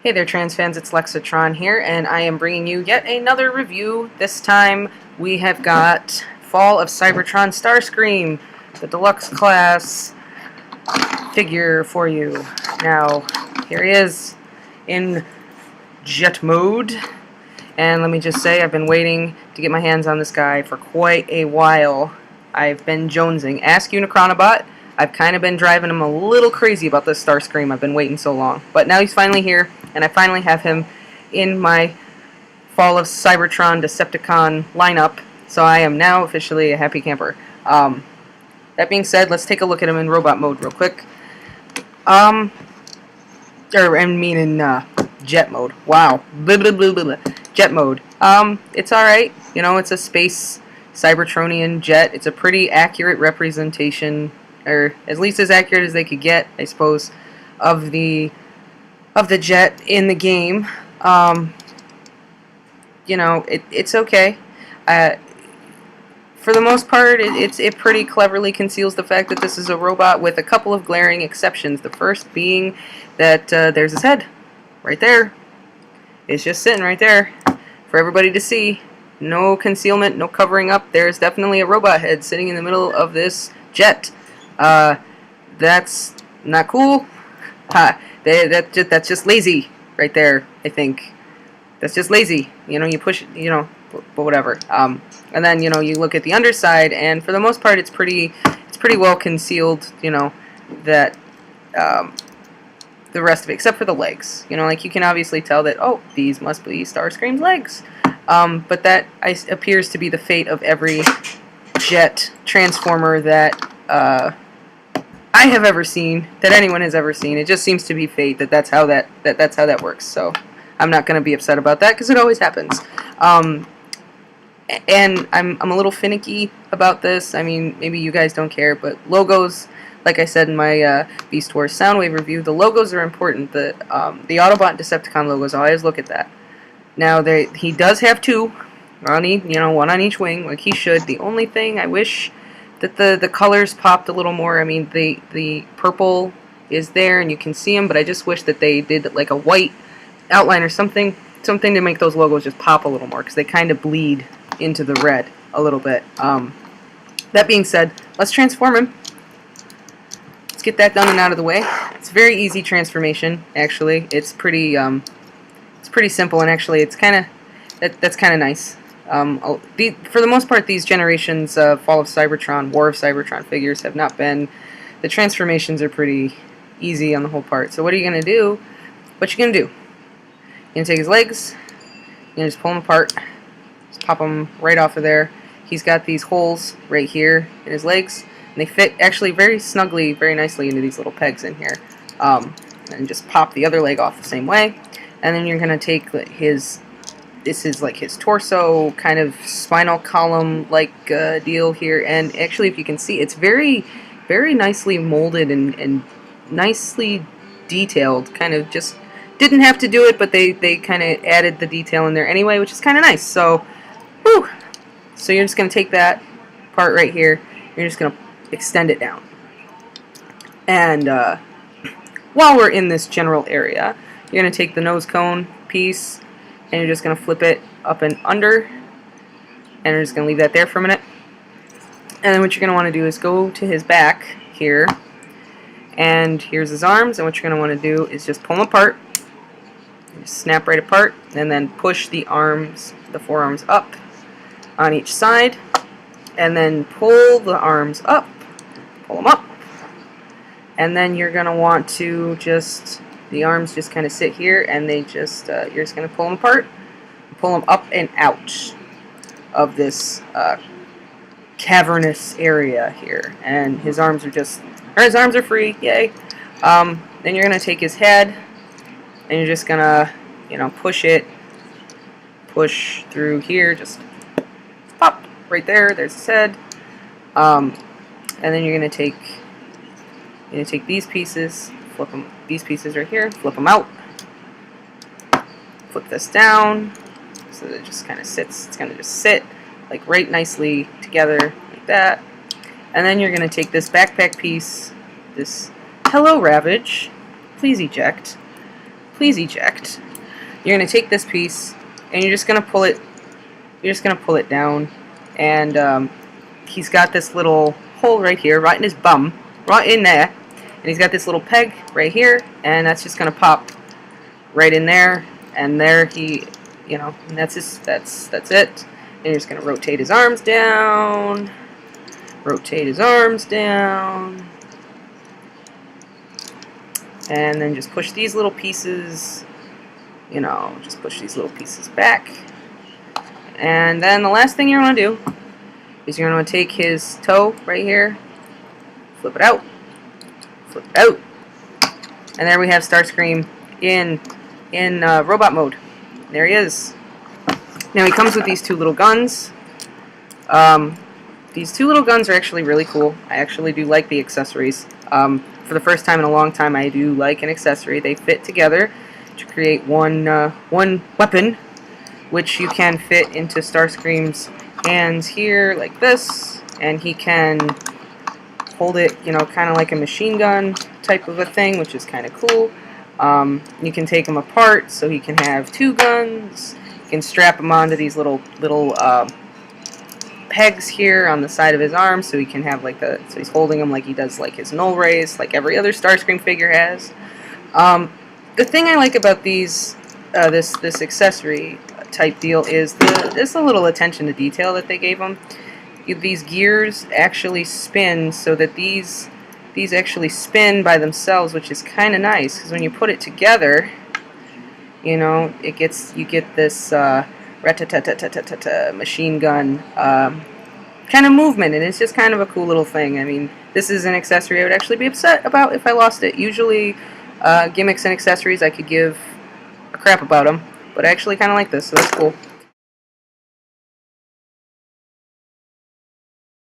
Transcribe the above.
Hey there, trans fans, it's Lexatron here, and I am bringing you yet another review. This time we have got Fall of Cybertron Starscream, the Deluxe class figure for you. Now, here he is in jet mode, and let me just say, I've been waiting to get my hands on this guy for quite a while. I've been jonesing. Ask Unicronobot. I've kind of been driving him a little crazy about this Starscream. I've been waiting so long. But now he's finally here, and I finally have him in my Fall of Cybertron Decepticon lineup. So I am now officially a happy camper. That being said, let's take a look at him in robot mode real quick. I mean in jet mode. Wow. Blah, blah, blah, blah, blah. Jet mode. It's alright. You know, it's a space Cybertronian jet. It's a pretty accurate representation, or at least as accurate as they could get, I suppose, of the jet in the game. You know, it's okay. For the most part, it pretty cleverly conceals the fact that this is a robot, with a couple of glaring exceptions. The first being that there's his head right there. It's just sitting right there for everybody to see. No concealment, no covering up. There's definitely a robot head sitting in the middle of this jet. That's not cool. That's just lazy right there, I think. That's just lazy. You know, you push it, you know, but whatever. And then, you know, you look at the underside, and for the most part, it's pretty well concealed, you know, that the rest of it, except for the legs. You know, like, you can obviously tell that, oh, these must be Starscream's legs. But that appears to be the fate of every jet transformer that I have ever seen, that anyone has ever seen. It just seems to be fate that's how that works. So I'm not going to be upset about that, because it always happens. And I'm a little finicky about this. I mean, maybe you guys don't care, but logos, like I said in my Beast Wars Soundwave review, the logos are important. The Autobot and Decepticon logos, I always look at that. Now, he does have two, one on each wing, like he should. The only thing I wish that the colors popped a little more. I mean, the purple is there and you can see them, but I just wish that they did like a white outline or something to make those logos just pop a little more, because they kind of bleed into the red a little bit. That being said, let's transform him. Let's get that done and out of the way. It's a very easy transformation, actually. It's pretty simple, and actually it's that's kind of nice. For the most part, these generations of Fall of Cybertron, War of Cybertron figures have not been. The transformations are pretty easy on the whole part. So what are you gonna do? What you gonna do? You're gonna take his legs. You're gonna just pull them apart. Just pop them right off of there. He's got these holes right here in his legs, and they fit actually very snugly, very nicely into these little pegs in here. And just pop the other leg off the same way. And then you're gonna take this is like his torso, kind of spinal column like deal here, and actually, if you can see, it's very, very nicely molded and nicely detailed. Kind of just didn't have to do it, but they kind of added the detail in there anyway, which is kind of nice. So, whew. So you're just gonna take that part right here. You're just gonna extend it down, and while we're in this general area, you're going to take the nose cone piece, and you're just going to flip it up and under, and you're just going to leave that there for a minute. And then what you're going to want to do is go to his back here, and here's his arms, and what you're going to want to do is just pull them apart, just snap right apart, and then push the forearms up on each side, and then pull the arms up, pull them up, and then you're going to want to the arms just kind of sit here, and they just, you're just going to pull them apart, pull them up and out of this cavernous area here. And his arms are free, yay. Then you're going to take his head, and you're just going to, you know, push through here, just pop right there, there's his head. And then you're going to take these pieces, flip them, these pieces right here, flip them out, flip this down, so that it just kind of sits. It's going to just sit like right nicely together like that. And then you're going to take this backpack piece, this Hello Ravage, please eject, please eject. You're going to take this piece, and you're just going to pull it. You're just going to pull it down, and he's got this little hole right here, right in his bum, right in there, and he's got this little peg right here, and that's just going to pop right in there, and there he, you know, and that's it. And you're just going to rotate his arms down, and then just push these little pieces, you know, just push these little pieces back. And then the last thing you're going to do is you're going to take his toe right here, flip it out, and there we have Starscream in robot mode. There he is. Now he comes with these two little guns. These two little guns are actually really cool. I actually do like the accessories. For the first time in a long time, I do like an accessory. They fit together to create one weapon, which you can fit into Starscream's hands here like this, and he can hold it, you know, kind of like a machine gun type of a thing, which is kind of cool. You can take them apart so he can have two guns. You can strap him onto these little pegs here on the side of his arm, so he can have like so he's holding them like he does like his null rays, like every other Starscream figure has. The thing I like about these this accessory type deal is just a little attention to detail that they gave them. These gears actually spin so that these actually spin by themselves, which is kind of nice, because when you put it together, you know, you get this rat-ta-ta-ta-ta-ta-ta machine gun kind of movement, and it's just kind of a cool little thing. I mean, this is an accessory I would actually be upset about if I lost it. Usually, gimmicks and accessories I could give a crap about them, but I actually kind of like this, so that's cool.